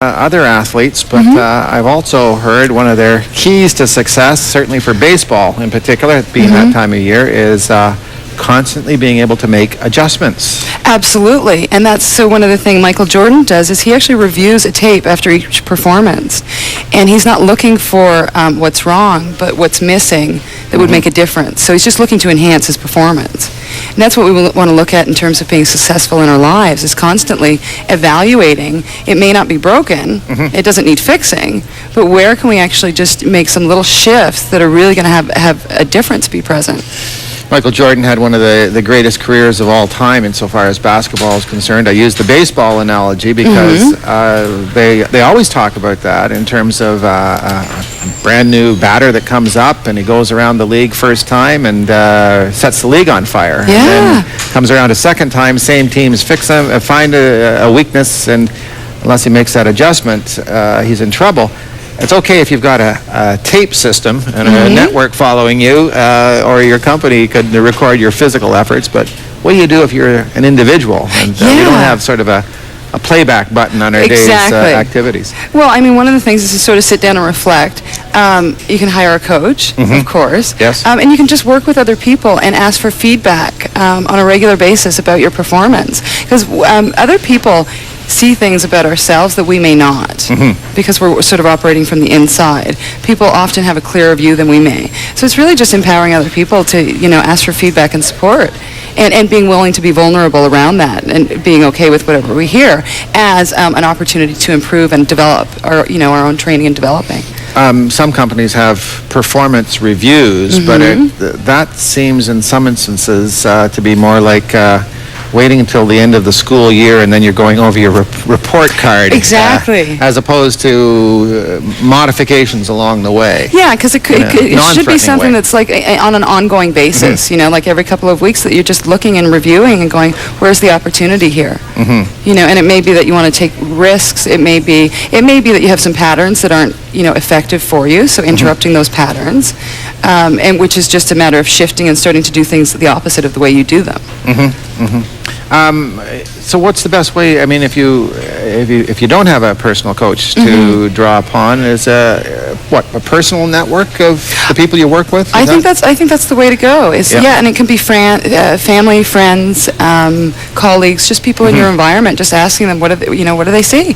other athletes, but I've also heard one of their keys to success, certainly for baseball in particular, being that time of year, is constantly being able to make adjustments. Absolutely. And that's so one of the things Michael Jordan does is he actually reviews a tape after each performance. And he's not looking for what's wrong, but what's missing that would make a difference. So he's just looking to enhance his performance. And that's what we want to look at in terms of being successful in our lives, is constantly evaluating. It may not be broken, it doesn't need fixing, but where can we actually just make some little shifts that are really going to have a difference be present? Michael Jordan had one of the greatest careers of all time insofar as basketball is concerned. I use the baseball analogy because they always talk about that in terms of a brand new batter that comes up and he goes around the league first time and sets the league on fire. Yeah. And then comes around a second time, same teams fix him, find a weakness, and unless he makes that adjustment, he's in trouble. It's okay if you've got a tape system and a network following you, or your company could record your physical efforts, but what do you do if you're an individual and you don't have sort of a playback button on our day's activities? Well, I mean, one of the things is to sort of sit down and reflect. You can hire a coach, of course. Yes. And you can just work with other people and ask for feedback on a regular basis about your performance. Because other people see things about ourselves that we may not, because we're sort of operating from the inside. People often have a clearer view than we may. So it's really just empowering other people to, ask for feedback and support, and being willing to be vulnerable around that, and being okay with whatever we hear as an opportunity to improve and develop our own training and developing. Some companies have performance reviews, but that seems in some instances to be more like waiting until the end of the school year and then you're going over your report card. Exactly. As opposed to modifications along the way. Yeah, because it should be something that's like on an ongoing basis, like every couple of weeks that you're just looking and reviewing and going, where's the opportunity here? And it may be that you want to take risks. It may be that you have some patterns that aren't, effective for you, so interrupting those patterns, and which is just a matter of shifting and starting to do things the opposite of the way you do them. So what's the best way? I mean, if you don't have a personal coach to draw upon, is a personal network of the people you work with? I think that's the way to go. And it can be family, friends, colleagues, just people in your environment. Just asking them what do they see?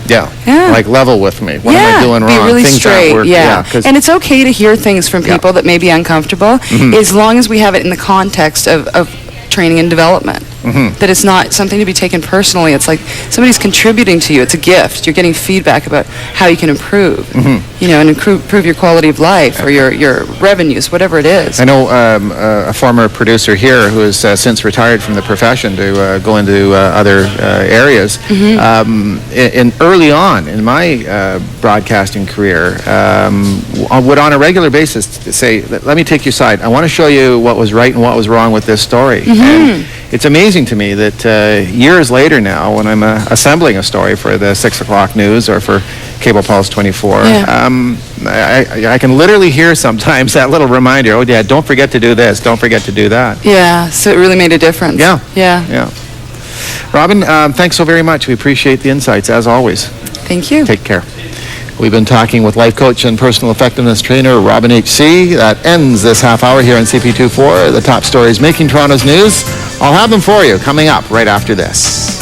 Yeah. Like level with me. What am I doing wrong? Be really things straight. Work. And it's okay to hear things from people that may be uncomfortable, as long as we have it in the context of training and development. That it's not something to be taken personally. It's like somebody's contributing to you. It's a gift. You're getting feedback about how you can improve, and improve your quality of life or your revenues, whatever it is. I know a former producer here who has since retired from the profession to go into other areas. Early on in my broadcasting career, would on a regular basis say, let me take your side. I want to show you what was right and what was wrong with this story. And it's amazing to me that years later now, when I'm assembling a story for the 6 o'clock news or for Cable Pulse 24, I can literally hear sometimes that little reminder, oh yeah, don't forget to do this, don't forget to do that. Yeah, so it really made a difference. Yeah. Robin, thanks so very much. We appreciate the insights, as always. Thank you. Take care. We've been talking with life coach and personal effectiveness trainer Robin H.C. That ends this half hour here on CP24, the top stories making Toronto's news. I'll have them for you coming up right after this.